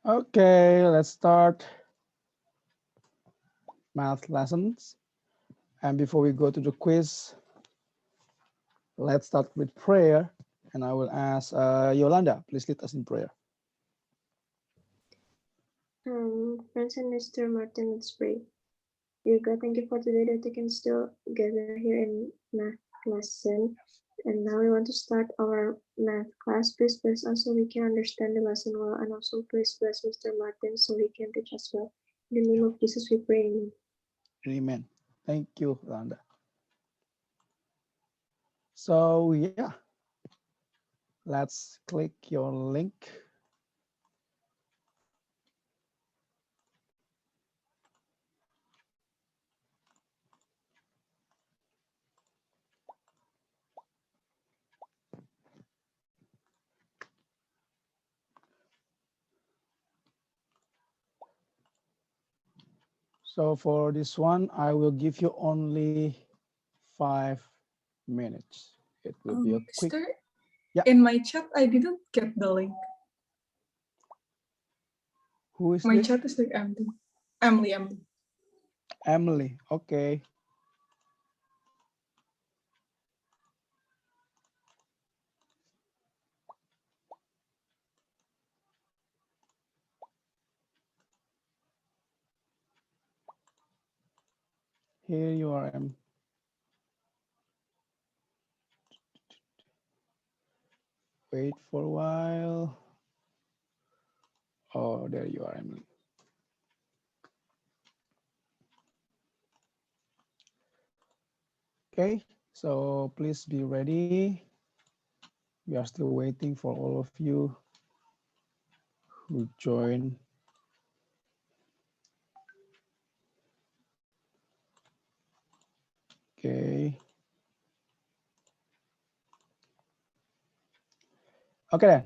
Okay, let's start math lessons. And before we go to the quiz, let's start with prayer. And I will ask Yolanda, please lead us in prayer. Friends and Mr. Martin, let's pray. Dear God, thank you for today that we can still gather here in math lesson. And now we want to start our math class. Please bless us so we can understand the lesson well, and also please bless Mr. Martin so he can teach us well. In the name of Jesus, we pray. Amen. Amen. Thank you, Yolanda. So yeah, let's click your link. So for this one, I will give you only 5 minutes. It will be a quick. Mister, Yeah. in my chat, I didn't get the link. Who is My this? chat is like empty. Emily. Emily. Okay. Here you are, Em. Wait for a while. Oh, there you are, Emily. Okay, so please be ready. We are still waiting for all of you who join. Okay. Okay then.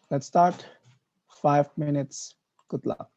Let's start. 5 minutes. Good luck.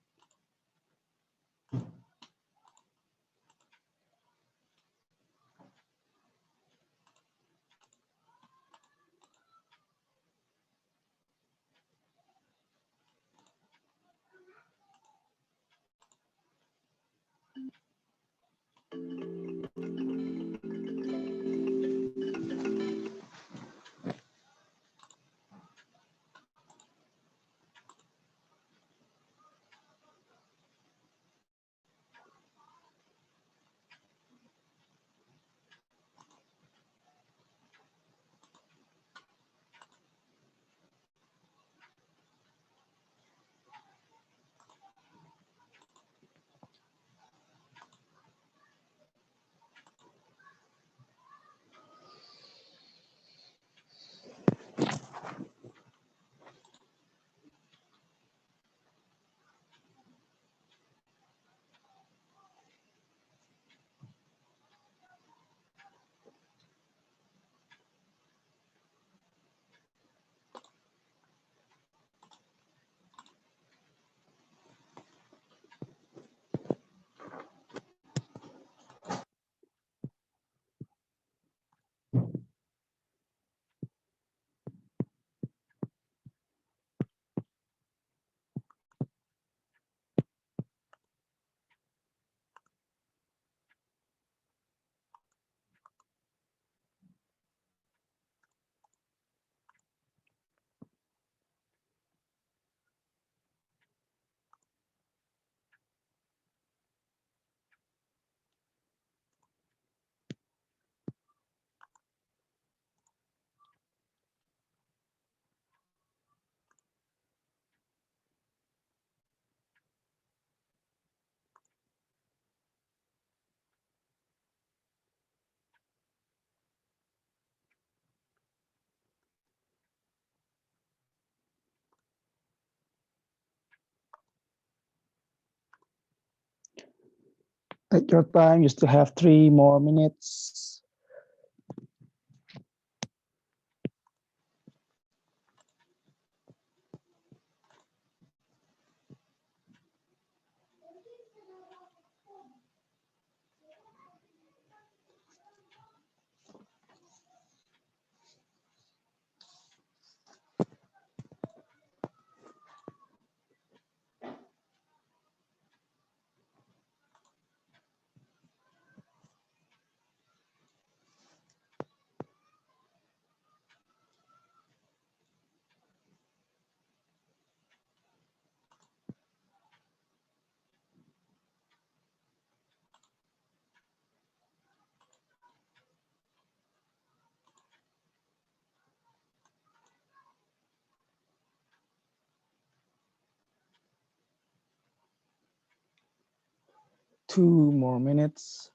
Take your time. You still have 3 more minutes. 2 more minutes.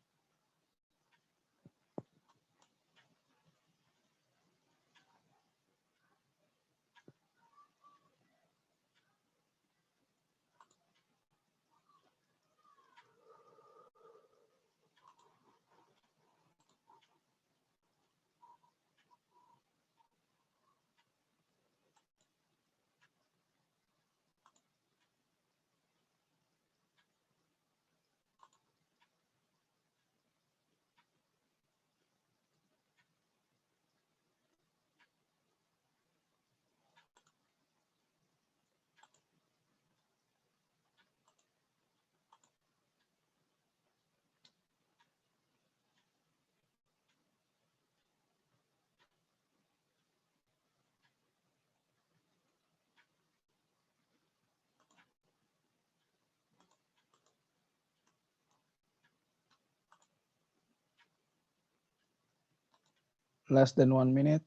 Less than 1 minute.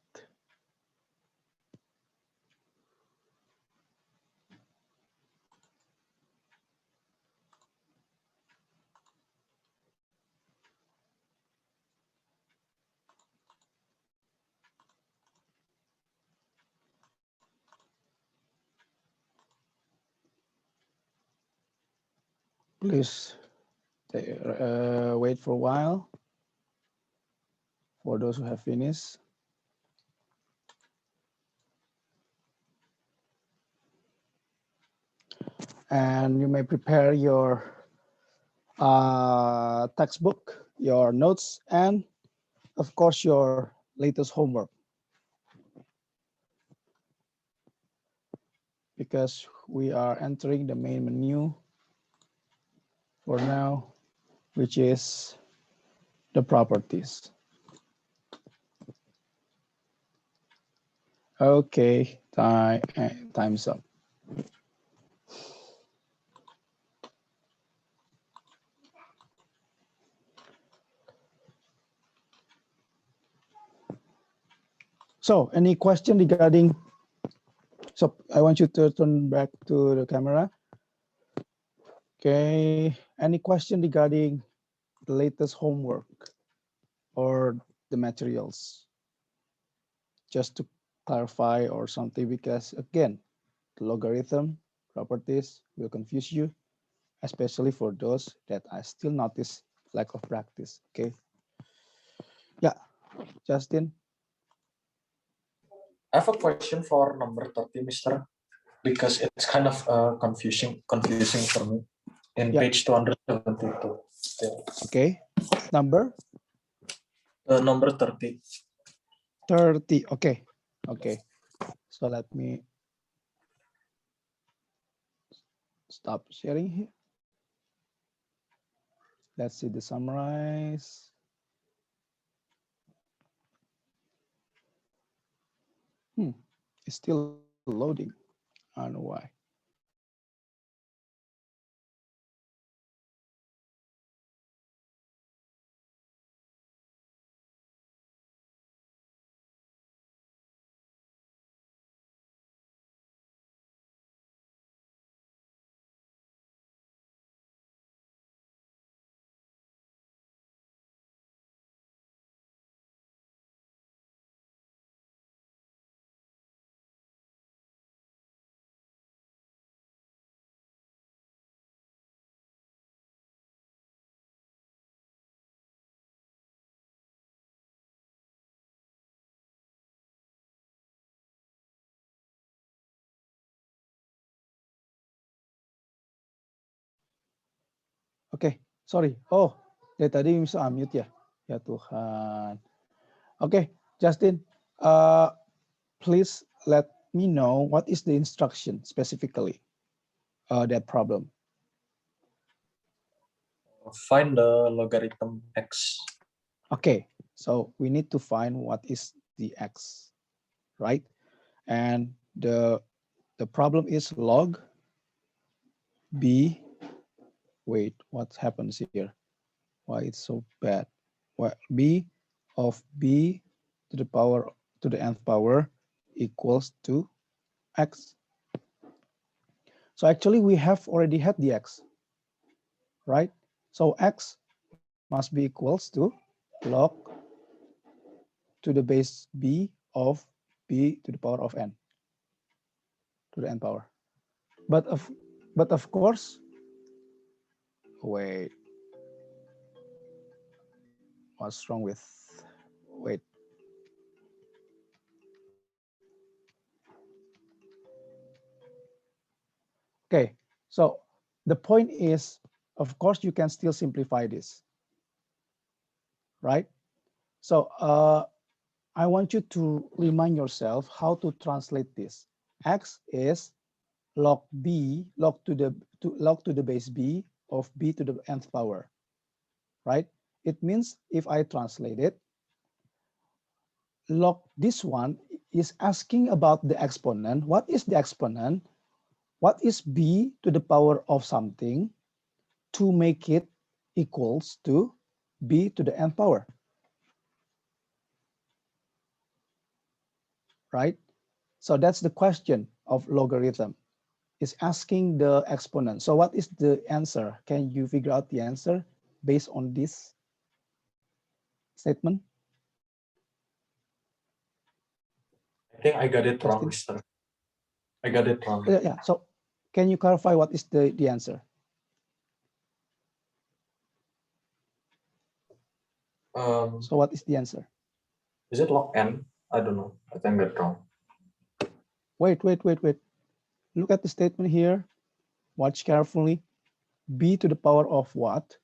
Please wait for a while for those who have finished. And you may prepare your textbook, your notes, and of course your latest homework. Because we are entering the main menu for now, which is the properties. Okay, time's up. So any question regarding, so I want you to turn back to the camera. Okay, any question regarding the latest homework or the materials? Just to clarify or something, because again, the logarithm properties will confuse you, especially for those that I still notice lack of practice. Okay. Yeah, Justin. I have a question for number 30, Mr. Because it's kind of confusing for me. In page 272. Okay. Number? Number 30. 30. Okay. Okay. So let me stop sharing here. Let's see the summarize. It's still loading. I don't know why. Oke, sorry. Oh, dari tadi bisa unmute ya. Ya Tuhan. Oke, Justin, please let me know what is the instruction specifically that problem. Find the logarithm x. Okay, so we need to find what is the x, right? And the problem is log b. Wait, what happens here? Why it's so bad? Well, b of b to the nth power equals to x. So actually we have already had the x, right? So x must be equals to log to the base b of b to the power of n, to the n power. But of course, wait, what's wrong with, wait. Okay, so the point is, of course, you can still simplify this, right? So I want you to remind yourself how to translate this. X is log b, log to the base b of b to the nth power, right? It means if I translate it, log this one is asking about the exponent. What is the exponent? What is b to the power of something to make it equals to b to the nth power, right? So that's the question of logarithm. Is asking the exponent. So what is the answer? Can you figure out the answer based on this statement? I think I got it wrong, Justin? Mister. I got it wrong. Yeah. So can you clarify what is the answer? So what is the answer? Is it log n? I don't know. I think that's wrong. Wait. Look at the statement here. Watch carefully. B to the power of what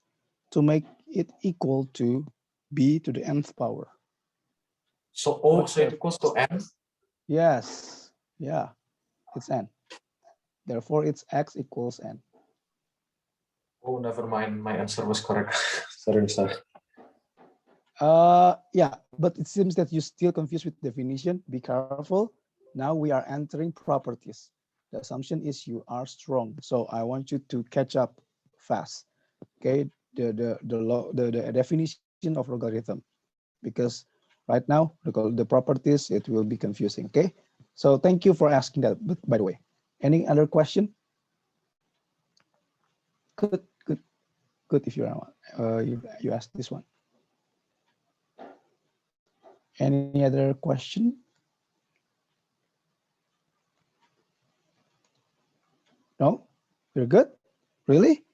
to make it equal to B to the nth power. So O, so it equals to n? Yes. Yeah. It's n. Therefore, it's x equals n. Oh, never mind. My answer was correct. Sorry, sir. Yeah, but it seems that you're still confused with definition. Be careful. Now we are entering properties. The assumption is you are strong. So I want you to catch up fast. Okay, the definition of logarithm, because right now the properties, it will be confusing. Okay, so thank you for asking that. But by the way, any other question? Good. If you you asked this one. Any other question? No, you're good. Really?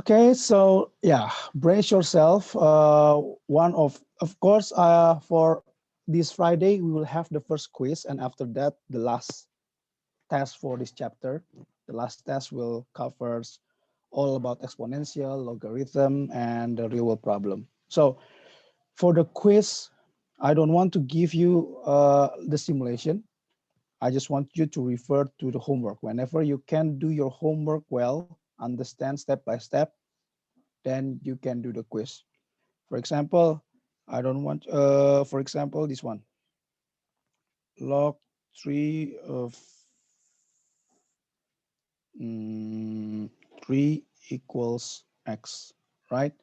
Okay, so yeah, brace yourself. Of course, for this Friday, we will have the first quiz, and after that, the last test for this chapter. The last test will covers all about exponential, logarithm, and the real world problem. So for the quiz, I don't want to give you the simulation. I just want you to refer to the homework. Whenever you can do your homework well, understand step by step, then you can do the quiz. For example, I don't want, for example, this one, log 3 of 3 equals x, right?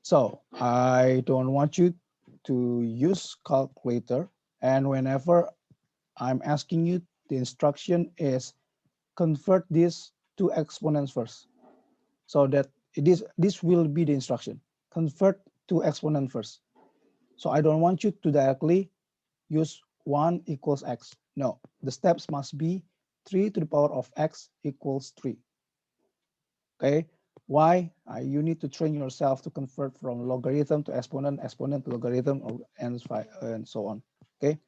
So I don't want you to use calculator, and whenever I'm asking you, the instruction is convert this to exponents first. So that this will be the instruction. Convert to exponent first. So I don't want you to directly use 1 equals x. No, the steps must be 3 to the power of x equals 3. Okay, why? You need to train yourself to convert from logarithm to exponent, exponent to logarithm, and so on. Okay,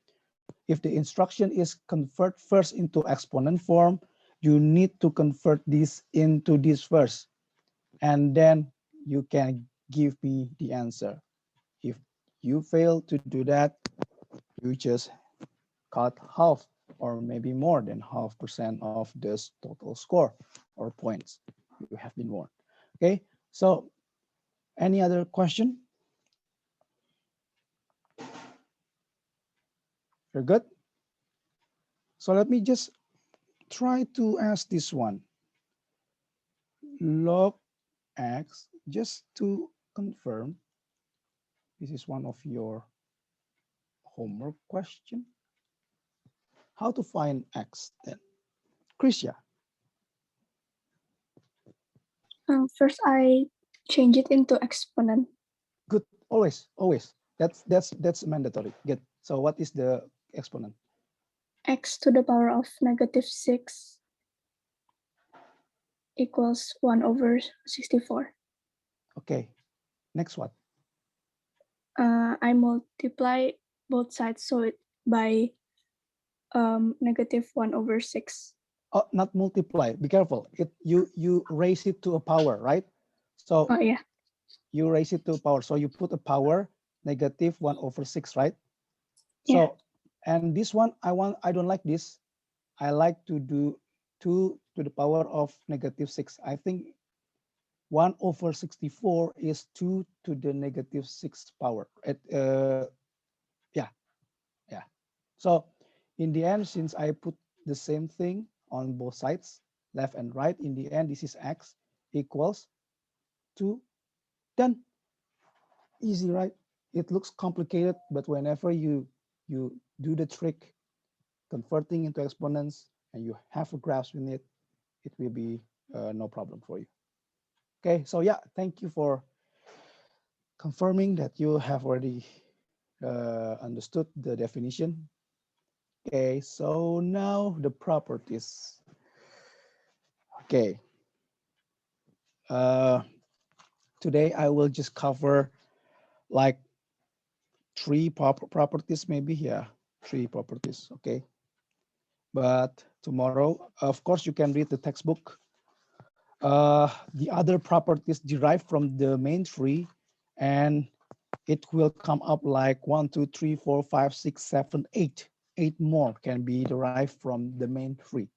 if the instruction is convert first into exponent form, you need to convert this into this first, and then you can give me the answer. If you fail to do that, you just cut half or maybe more than half% of this total score or points you have been won. Okay, so any other question? You're good? So let me just try to ask this one. Log x, just to confirm, this is one of your homework question. How to find x then? Krisha. First, I change it into exponent. Good, always, always. That's mandatory. Good. So what is the exponent? X to the power of -6 equals 1/64. Okay. Next one. I multiply both sides so it by -1/6. Oh, not multiply. Be careful. You raise it to a power, right? So Oh yeah, you raise it to a power. So you put a power -1/6, right? Yeah. So and this one I don't like this. I like to do 2 to the power of -6. I think 1/64 is 2 to the -6 power. Yeah, yeah. So in the end, since I put the same thing on both sides, left and right, in the end, this is x equals 2. Done. Easy, right? It looks complicated, but whenever you do the trick, converting into exponents, and you have a grasp in it, it will be no problem for you. Okay, so yeah, thank you for confirming that you have already understood the definition. Okay, so now the properties. Okay. Today I will just cover like 3 properties, maybe. Yeah, 3 properties. Okay. But tomorrow, of course, you can read the textbook. The other properties derived from the main 3, and it will come up like 1, 2, 3, 4, 5, 6, 7, 8. 8 more can be derived from the main 3.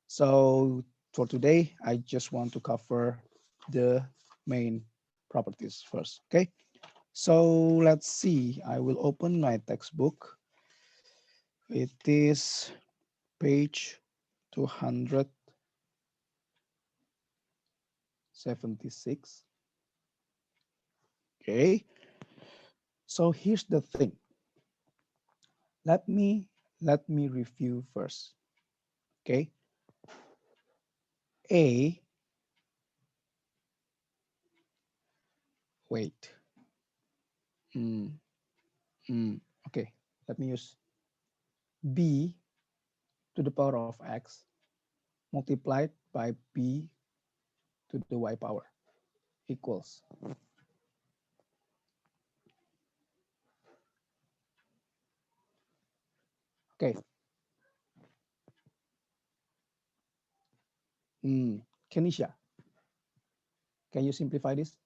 So for today, I just want to cover the main properties first. Okay. So let's see. I will open my textbook. It is page 276. Okay. So here's the thing. Let me review first. Okay. Wait. Okay. Let me use b to the power of x multiplied by b to the y power equals. Okay. Kenisha, can you simplify this?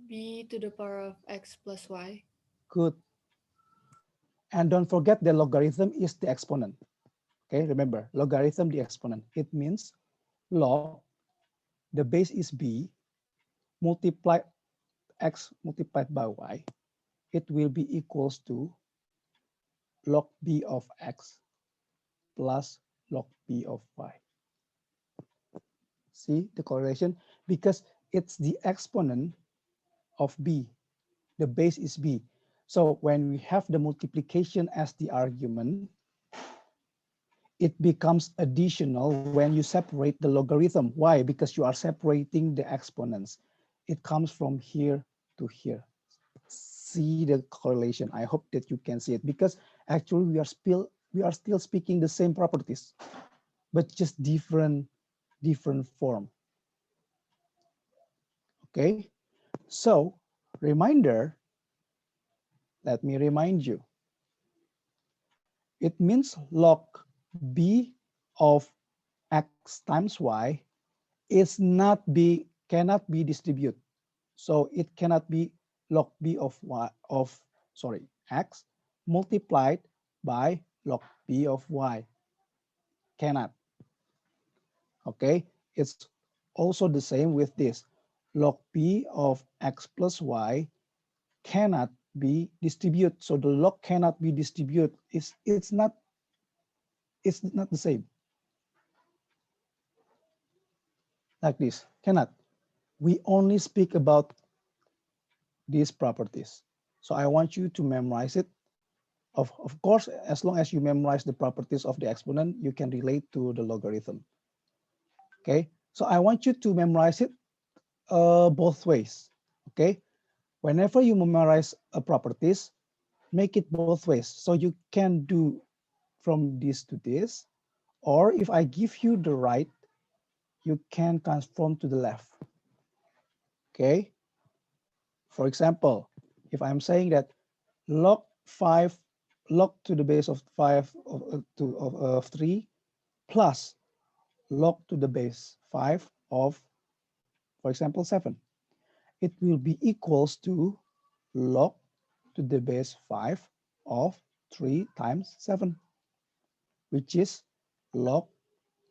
B to the power of x plus y. Good. And don't forget the logarithm is the exponent. Okay, remember, logarithm the exponent. It means log, the base is b, multiply x multiplied by y. It will be equals to log b of x plus log b of y. See the correlation? Because it's the exponent of b. The base is b. So when we have the multiplication as the argument, it becomes additional when you separate the logarithm. Why? Because you are separating the exponents. It comes from here to here. See the correlation. I hope that you can see it, because actually we are still speaking the same properties, but just different form. Okay, so reminder, let me remind you. It means log b of x times y cannot be distributed. So it cannot be log b of x multiplied by log b of y. Cannot. Okay, it's also the same with this. Log b of x plus y cannot be distributed. So the log cannot be distributed. It's not the same. Like this, cannot. We only speak about these properties. So I want you to memorize it. Of course, as long as you memorize the properties of the exponent, you can relate to the logarithm. Okay, So I want you to memorize it both ways, okay? Whenever you memorize a properties, make it both ways. So you can do from this to this, or if I give you the right, you can transform to the left, okay? For example, if I'm saying that log 5, log to the base of 5 of 3 plus log to the base 5 of, for example, 7. It will be equals to log to the base 5 of 3 times 7, which is log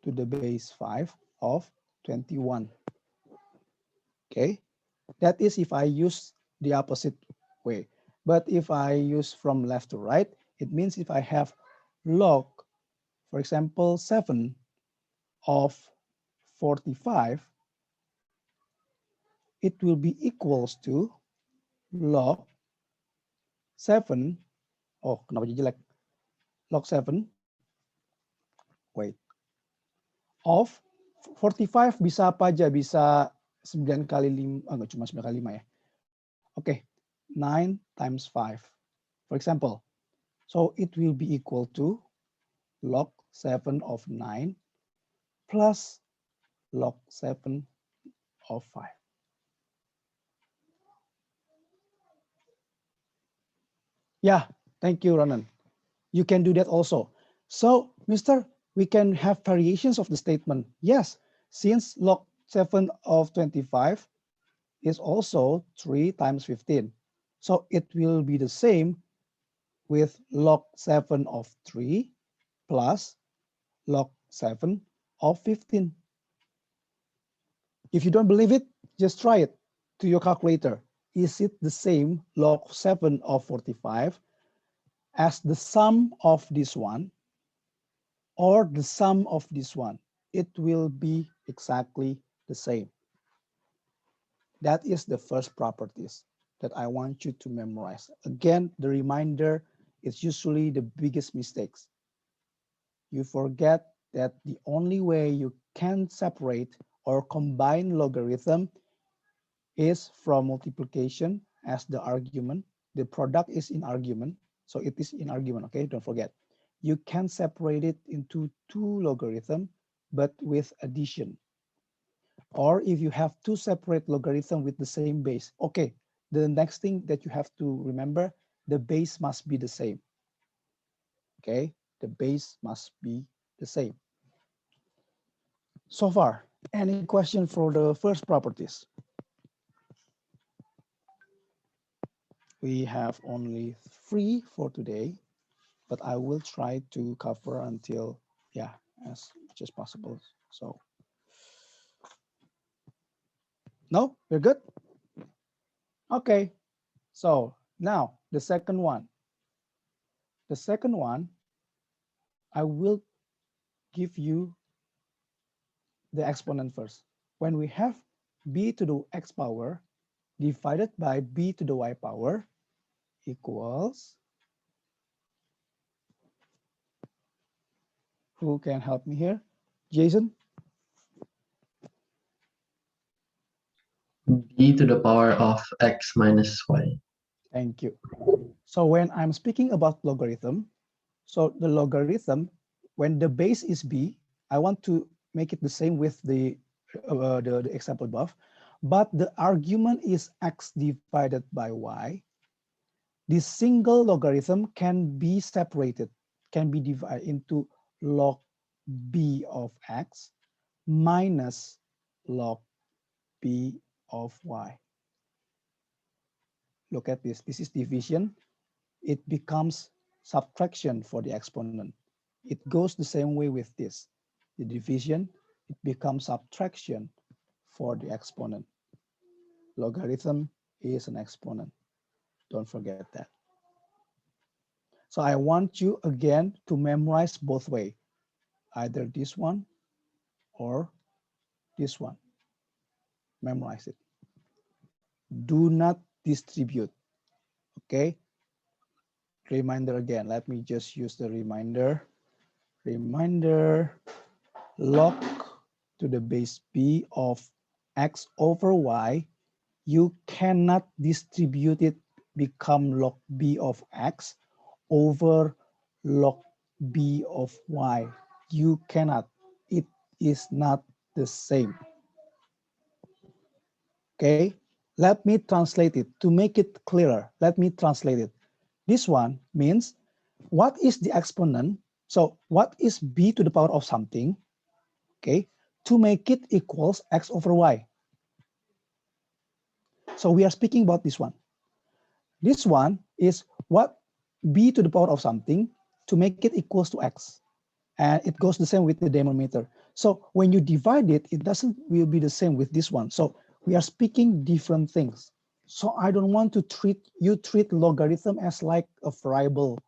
to the base 5 of 21. Okay, that is if I use the opposite way. But if I use from left to right, it means if I have log, for example, 7 of 45, it will be equals to log 7, oh kenapa jadi jelek, log 7, wait, of 45 bisa apa aja, bisa 9 kali 5, enggak cuma 9 kali 5 ya. Oke, 9 times 5, for example. So it will be equal to log 7 of 9 plus log 7 of 5. Yeah, thank you, Ronan. You can do that also. So, Mr., we can have variations of the statement. Yes, since log 7 of 25 is also 3 times 15. So it will be the same with log 7 of 3 plus log 7 of 15. If you don't believe it, just try it to your calculator. Is it the same log 7 of 45 as the sum of this one or the sum of this one? It will be exactly the same. That is the first properties that I want you to memorize. Again, the reminder is usually the biggest mistakes. You forget that the only way you can separate or combine logarithm is from multiplication as the argument. The product is in argument, so it is in argument, okay? Don't forget. You can separate it into two logarithm, but with addition. Or if you have two separate logarithm with the same base, okay, the next thing that you have to remember, the base must be the same, okay? The base must be the same. So far, any question for the first properties? We have only 3 for today, but I will try to cover until, yeah, as much as possible. So, no, we're good? Okay, so now the second one. The second one, I will give you the exponent first. When we have b to the x power divided by b to the y power equals, who can help me here? Jason? B to the power of x minus y. Thank you. So when I'm speaking about logarithm, so the logarithm, when the base is b, I want to make it the same with the example above, but the argument is x divided by y. This single logarithm can be separated, can be divided into log b of x minus log b of y. Look at this. This is division. It becomes subtraction for the exponent. It goes the same way with this. The division, it becomes subtraction for the exponent. Logarithm is an exponent. Don't forget that. So I want you again to memorize both ways, either this one or this one. Memorize it. Do not distribute. Okay. Reminder again. Let me just use the reminder. Reminder, log to the base b of x over y, you cannot distribute it become log b of x over log b of y. You cannot. It is not the same. Okay, let me translate it to make it clearer. Let me translate it. This one means what is the exponent? So what is b to the power of something? Okay, to make it equals x over y. So we are speaking about this one. This one is what b to the power of something to make it equals to x. And it goes the same with the denominator. So when you divide it, it doesn't will be the same with this one. So we are speaking different things. So I don't want to treat logarithm as like a variable,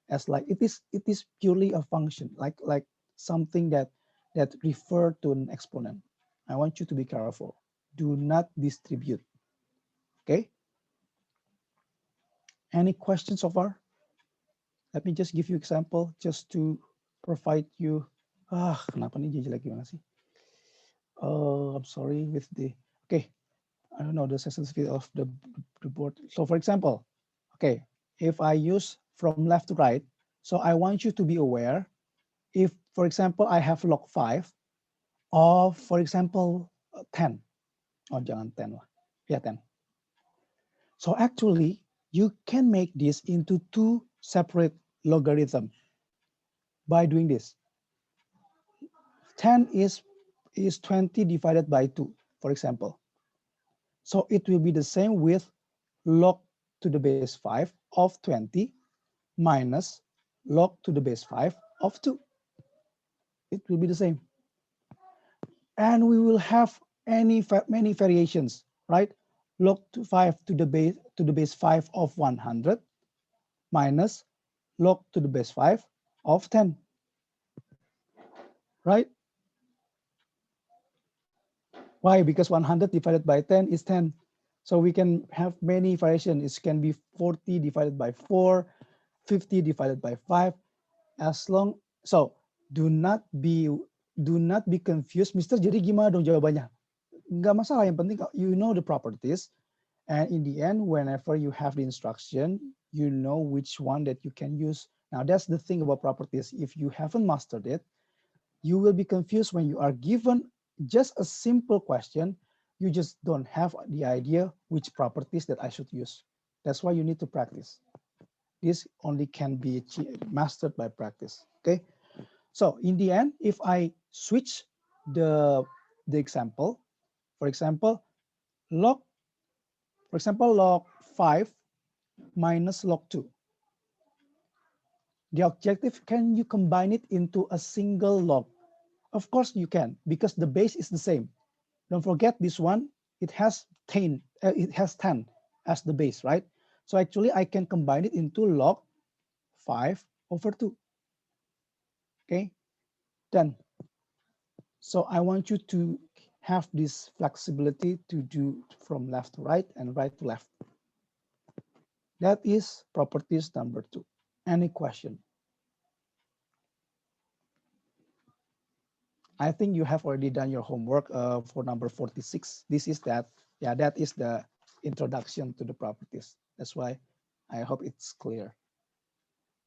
as like it is purely a function, like something that refer to an exponent. I want you to be careful. Do not distribute. Okay. Any questions so far? Let me just give you example just to provide you. Kenapa nih jadi lagi mana sih? I'm sorry with the, okay, I don't know the sensitivity of the board. So for example, okay, if I use from left to right, so I want you to be aware if, for example, I have log 5 of, for example, 10. Oh, jangan 10 lah. Yeah, 10. So actually, you can make this into two separate logarithm by doing this. 10 is 20 divided by 2, for example. So it will be the same with log to the base 5 of 20 minus log to the base 5 of 2. It will be the same. And we will have many variations, right? Log to 5 to the base 5 of 100 minus log to the base 5 of 10, right? Why? Because 100 divided by 10 is 10. So we can have many variations. It can be 40 divided by 4, 50 divided by 5. As long, so do not be confused. Mister, jadi gimana dong jawabannya? Nggak masalah, yang penting you know the properties. And in the end, whenever you have the instruction, you know which one that you can use. Now that's the thing about properties. If you haven't mastered it, you will be confused when you are given just a simple question. You just don't have the idea which properties that I should use. That's why you need to practice. This only can be mastered by practice. Okay. So in the end, if I switch the example, for example, log 5 minus log 2. The objective, can you combine it into a single log? Of course you can, because the base is the same. Don't forget this one, it has 10 as the base, right? So actually I can combine it into log 5 over 2. Okay, done. So I want you to have this flexibility to do from left to right and right to left. That is properties number 2. Any question? I think you have already done your homework for number 46. This is that. Yeah, that is the introduction to the properties. That's why I hope it's clear.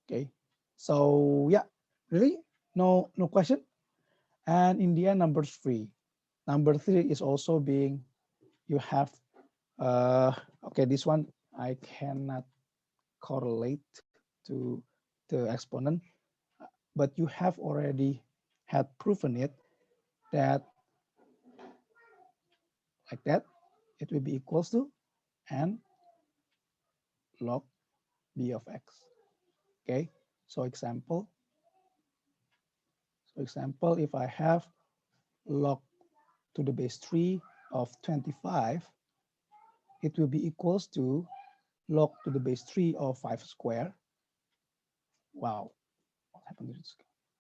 Okay. So yeah, really no question. And in the end, number 3. Number 3 is also being, you have, okay, this one I cannot correlate to the exponent, but you have already had proven it that like that, it will be equals to n log b of x. Okay, so example, if I have log to the base 3 of 25, it will be equals to log to the base 3 of 5 square. Wow, what happened to this?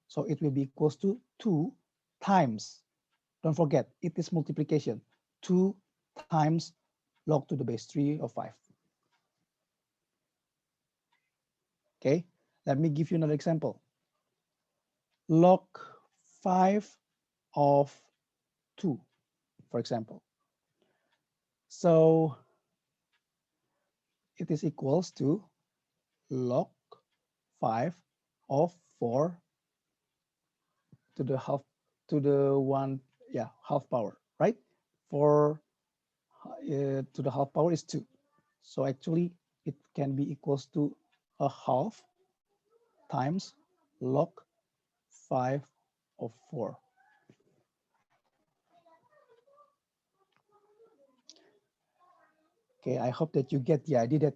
So it will be equals to 2 times, don't forget, it is multiplication, 2 times log to the base 3 of 5. Okay, let me give you another example. Log 5 of 2, for example. So it is equals to log 5 of 4 to the half half power, right? 4 to the half power is 2. So actually it can be equals to a half times log 5 of 4. Okay, I hope that you get the idea that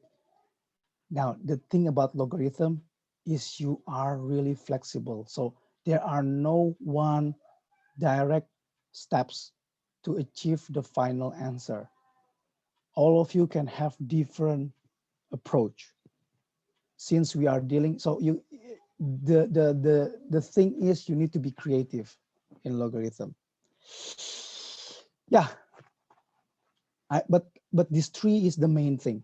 now the thing about logarithm is you are really flexible. So there are no one direct steps to achieve the final answer. All of you can have different approach. Since we are dealing, so the thing is you need to be creative in logarithm. Yeah, but this tree is the main thing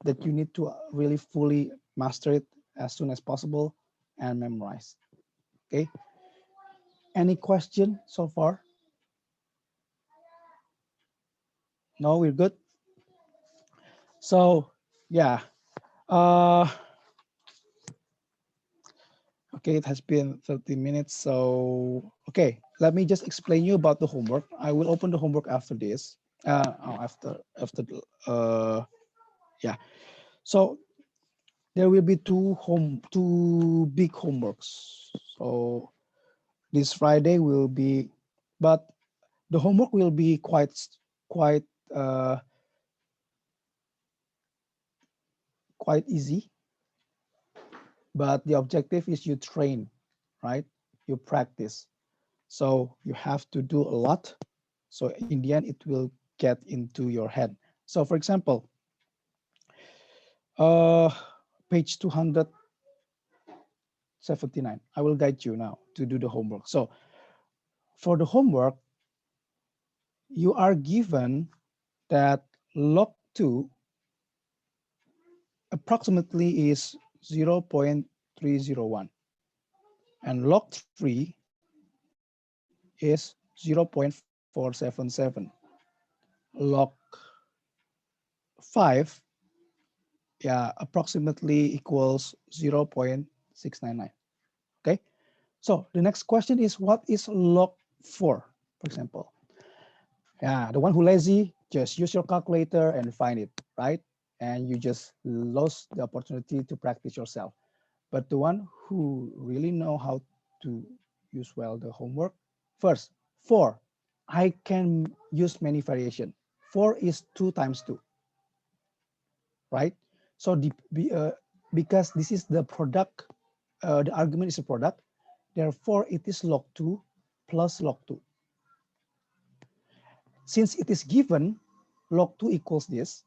that you need to really fully master it as soon as possible and memorize. Okay. Any question so far? No, we're good. So yeah. Okay, it has been 30 minutes. So okay, let me just explain you about the homework. I will open the homework after this. Yeah. So there will be two big homeworks. So this Friday will be, but the homework will be quite easy. But the objective is you train, right? You practice. So you have to do a lot. So in the end, it will get into your head. So for example, page 279, I will guide you now to do the homework. So for the homework, you are given that log 2 approximately is 0.301 and log 3 is 0.477. Log 5 approximately equals 0.699. Okay, so the next question is, what is log 4, for example? The one who lazy, just use your calculator and find it, right? And you just lost the opportunity to practice yourself. But the one who really know how to use well the homework, first, 4, I can use many variation. 4 is 2 times 2, right? So because this is the product, the argument is a product, therefore it is log 2 plus log 2. Since it is given, log 2 equals this,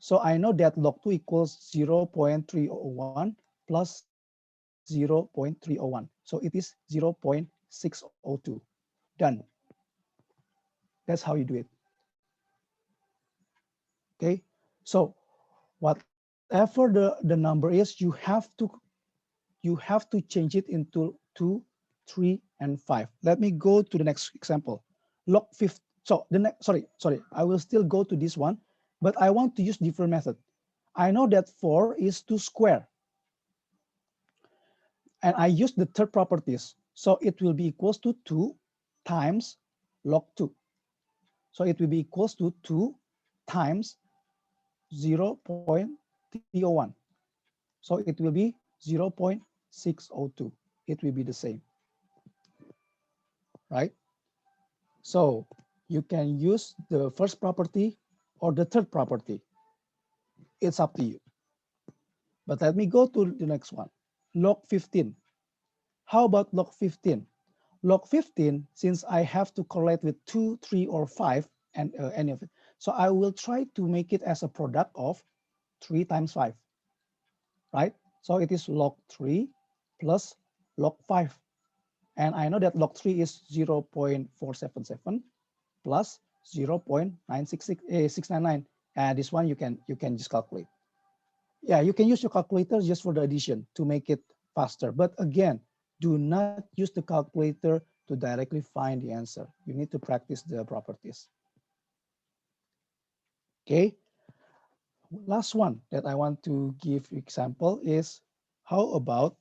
so I know that log 2 equals 0.301 plus 0.301. So it is 0.602. Done. That's how you do it. Okay. So whatever the number is, you have to change it into 2, 3, and 5. Let me go to the next example. Log 5. So the next, sorry, I will still go to this one, but I want to use different method. I know that 4 is 2 square. And I use the third properties. So it will be equals to 2 times log 2. So it will be equals to 2 times 0.301. So it will be 0.602. It will be the same, right? So you can use the first property or the third property. It's up to you. But let me go to the next one. Log 15. How about log 15? Log 15, since I have to correlate with 2, 3, or 5, and any of it, so I will try to make it as a product of 3 times 5, right? So it is log 3 plus log 5. And I know that log 3 is 0.477 plus 0.966699. And this one you can just calculate. Yeah, you can use your calculator just for the addition to make it faster. But again, do not use the calculator to directly find the answer. You need to practice the properties. Okay. Last one that I want to give example is how about,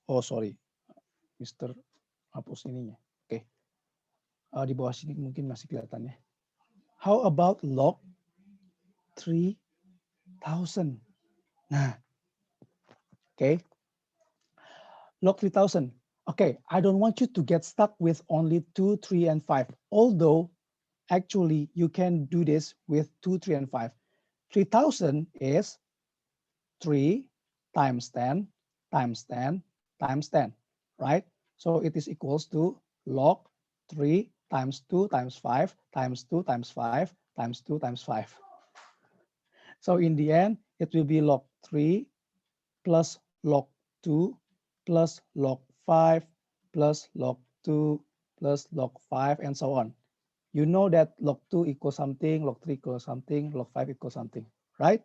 oh sorry, Mr. hapus ininya. Oke. Di bawah sini mungkin masih kelihatan ya. How about log 3000? Nah, okay. Log 3000. Okay, I don't want you to get stuck with only 2, 3, and 5. Although, actually, you can do this with 2, 3, and 5. 3000 is 3 times 10 times 10 times 10, right? So it is equals to log 3 times 2 times 5 times 2 times 5 times 2 times 5. So in the end, it will be log 3 plus log 2 plus log 5 plus log 2 plus log 5 and so on. You know that log 2 equals something, log 3 equals something, log 5 equals something, right?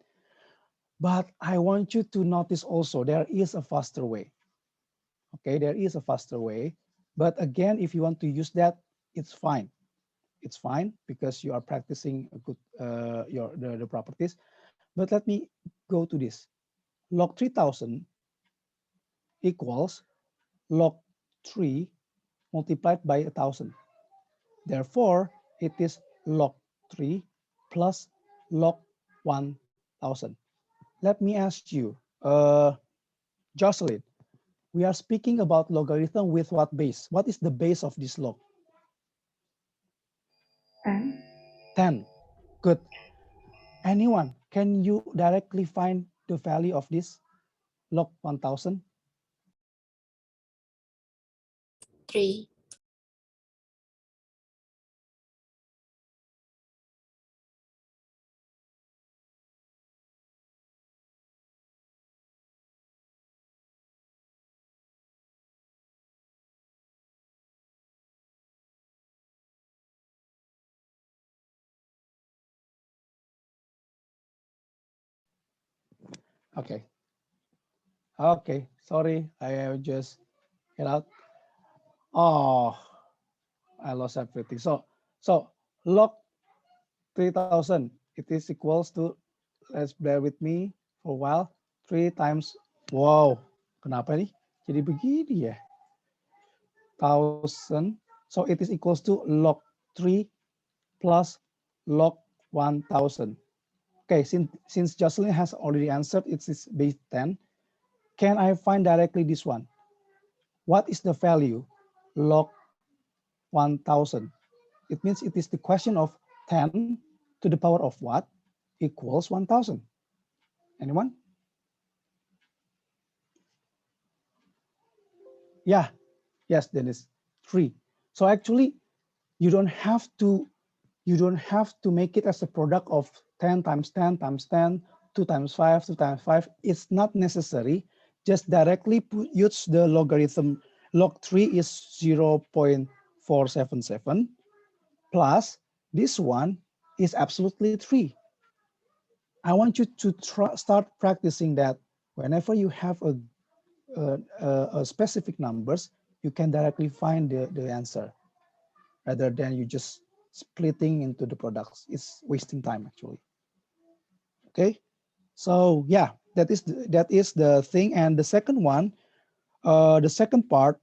But I want you to notice also there is a faster way. Okay, there is a faster way. But again, if you want to use that, it's fine. It's fine because you are practicing a good the properties. But let me go to this. Log 3000 equals log 3 multiplied by 1000. Therefore, it is log 3 plus log 1000. Let me ask you, Jocelyn, we are speaking about logarithm with what base? What is the base of this log? 10. 10. Good. Anyone, can you directly find the value of this log 1000? 3. Okay. Okay. Sorry, I just get out. Oh, I lost everything. So log 3000, it is equals to, let's bear with me for a while, 3 times, wow, kenapa nih jadi begini ya? 1000, so it is equals to log 3 plus log 1000. Okay, since Jocelyn has already answered, it is base 10. Can I find directly this one? What is the value? Log 1000. It means it is the question of 10 to the power of what equals 1000. Anyone? Yeah, yes, Dennis, 3. So actually, you don't have to make it as a product of 10 times 10 times 10, 2 times 5, 2 times 5. It's not necessary. Just directly use the logarithm. Log 3 is 0.477 plus this one is absolutely 3. I want you to start practicing that whenever you have a specific numbers, you can directly find the answer rather than you just splitting into the products. It's wasting time actually. Okay, so yeah, that is the thing. And the second one, the second part,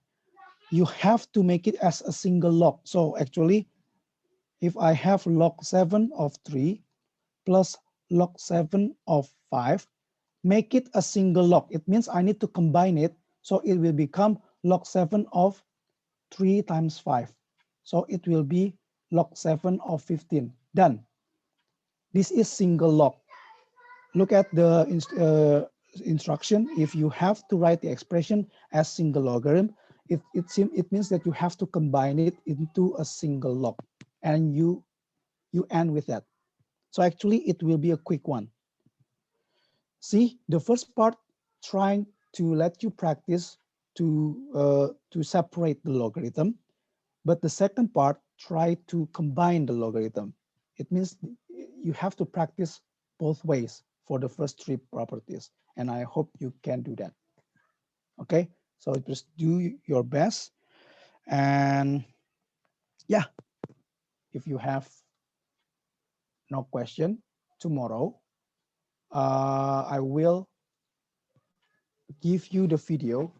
you have to make it as a single log. So actually, if I have log 7 of 3 plus log 7 of 5, make it a single log. It means I need to combine it, so it will become log 7 of 3 times 5. So it will be log 7 of 15. Done. This is single log. Look at the instruction. If you have to write the expression as single logarithm, it means that you have to combine it into a single log, and you end with that. So actually, it will be a quick one. See, the first part trying to let you practice to separate the logarithm, but the second part try to combine the logarithm. It means you have to practice both ways for the first 3 properties, and I hope you can do that. Okay, so just do your best. And if you have no question, tomorrow I will give you the video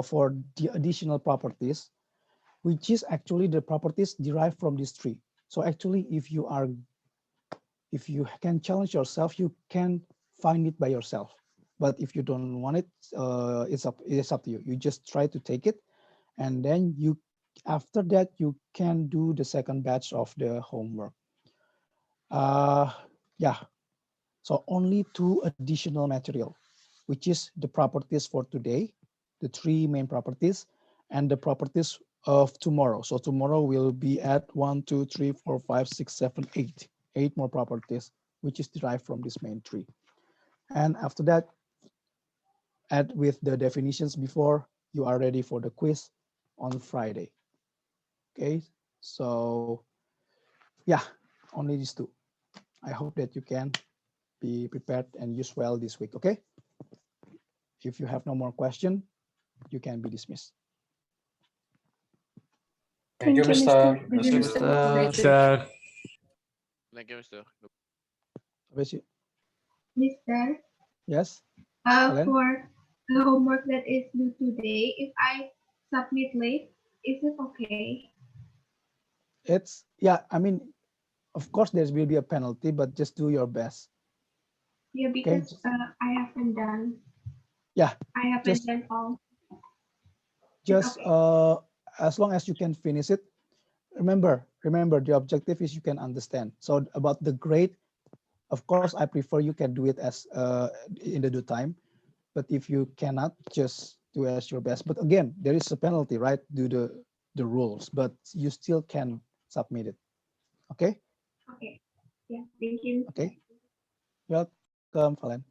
for the additional properties, which is actually the properties derived from this tree. So actually, if you can challenge yourself, you can find it by yourself. But if you don't want it, it's up to you. You just try to take it, and then after that you can do the second batch of the homework. Yeah. So only 2 additional material, which is the properties for today, the 3 main properties, and the properties of tomorrow. So tomorrow will be at 1, 2, 3, 4, 5, 6, 7, 8. 8 more properties, which is derived from this main tree. And after that, add with the definitions before, you are ready for the quiz on Friday. Okay, so yeah, only these 2. I hope that you can be prepared and use well this week, okay? If you have no more question, you can be dismissed. Thank you, Mr. Thank you, Mr. Mr. Thank you, Mr. Abesi? Mister, Yes, Helen? for the homework that is due today, if I submit late, is it okay? It's, yeah, I mean, of course there will be a penalty, but just do your best. Yeah, Okay. because I haven't done. Yeah, I haven't just- done all. Just okay. as long as you can finish it. Remember, the objective is you can understand. So about the grade, of course, I prefer you can do it as in the due time. But if you cannot, just do as your best. But again, there is a penalty, right? Do the rules, but you still can submit it. Okay? Okay. Yeah, thank you. Okay. Welcome, Valen.